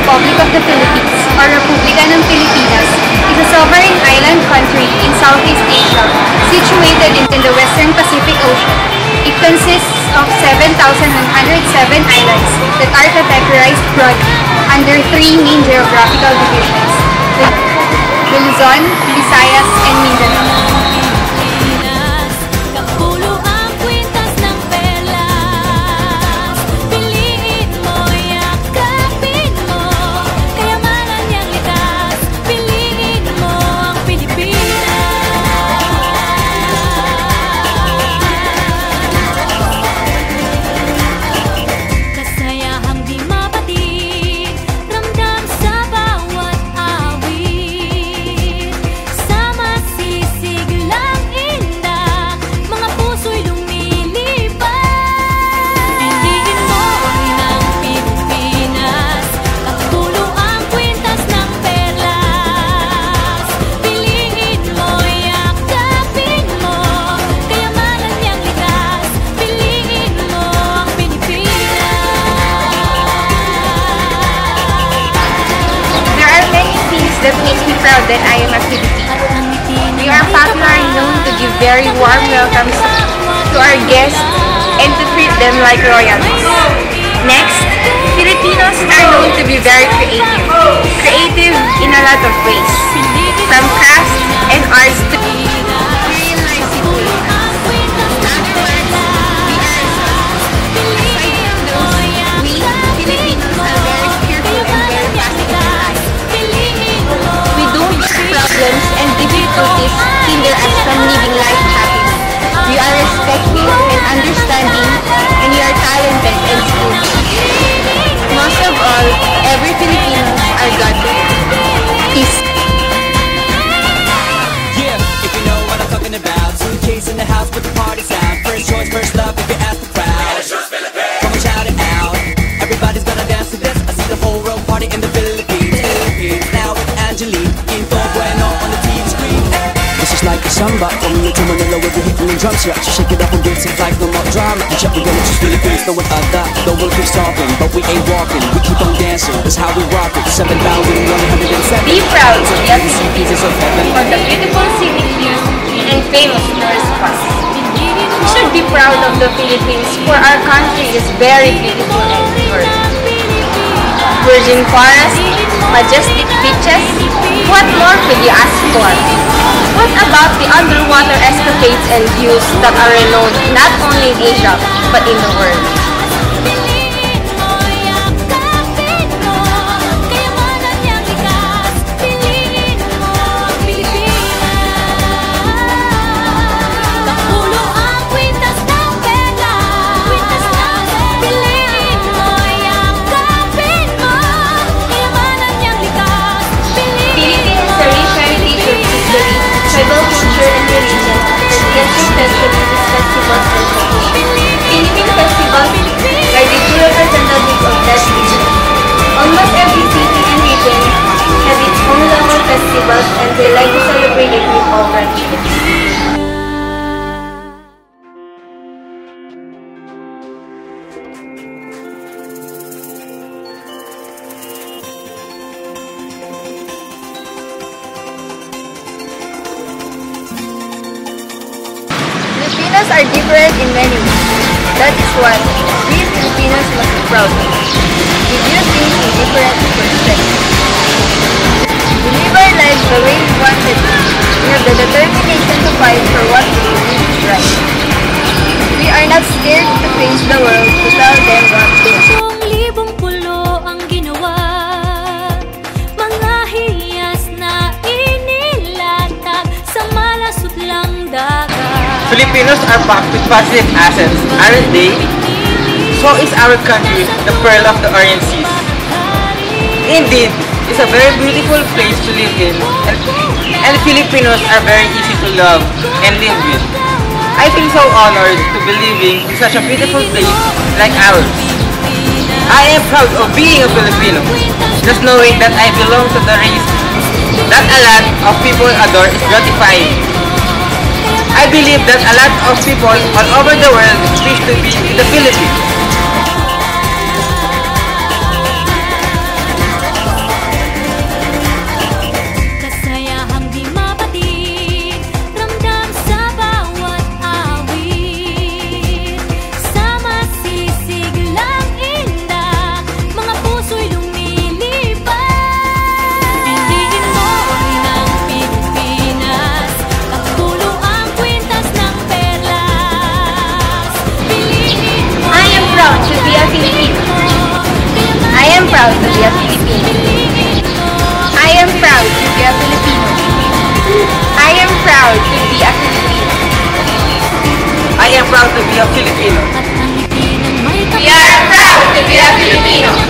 Republic of the Philippines, or Republika ng Pilipinas, is a sovereign island country in Southeast Asia, situated in the Western Pacific Ocean. It consists of 7,107 islands that are categorized broadly under three main geographical divisions: the Luzon, Visayas, and Mindanao. That makes me proud that I am a Filipino. We are popularly known to give very warm welcomes to our guests and to treat them like royalties. Next, Filipinos are known to be very creative. Creative in a lot of ways, from crafts and arts to and difficulties hinder us from living life happily. We are respectful and understanding, and we are talented and skilled. Most of all, every Filipino are godly. Peace. Yeah, if you know what I'm talking about. Suitcase in the house, put the party's out. First choice, first love, if you ask the crowd. Come and shout it out. Everybody's gonna dance to this. I see the whole world party in the Philippines. Now with Angelique. Like a samba, from Manila to Manila with the hitting and drums. Yeah, she shake it up and dance it like no more drama. And check, we're gonna choose Philippines, no one other. The world keeps talking, but we ain't walking. We keep on dancing, that's how we rock it. 7,107. Be proud to be a pieces of heaven for the beautiful scenic views and famous tourist spots. We should be proud of the Philippines, for our country is very beautiful and pure. Virgin forest, majestic beaches, what more could you ask for? What about the underwater escapades and views that are renowned not only in Asia, but in the world? Tribal culture and religion that gets reflected in these festivals and traditions. Philippine festivals are the true representative of that region. Almost every city and region has its own local festivals, and they like to celebrate it with all branches. Filipinos are different in many ways. That is what we Filipinos must be proud of. We do things in different perspectives. We live our lives the way we wanted to. We have the determination to fight for what we believe is right. We are not scared to face the world to tell them what to do. Libong pulo ang ginawa, mga hiyas na inilatag sa malas Filipinos are packed with positive assets, aren't they? So is our country, the pearl of the Orient Seas. Indeed, it's a very beautiful place to live in, and Filipinos are very easy to love and live with. I feel so honored to be living in such a beautiful place like ours. I am proud of being a Filipino, just knowing that I belong to the race that a lot of people adore is gratifying. I believe that a lot of people all over the world wish to be in the Philippines. Kasayahang di mapatid, ramdam sa bawat awit. Sama sisiglang indah, mga puso'y lumilipad. Piliin mo ng Pilipinas, pagpulo ang kwintas ng perlas. Piliin mo I am proud to be a Filipino. I am proud to be a Filipino. I am proud to be a Filipino. I am proud to be a Filipino. I am proud to be a Filipino. at ang ngiti ng may We are proud to be a Filipino.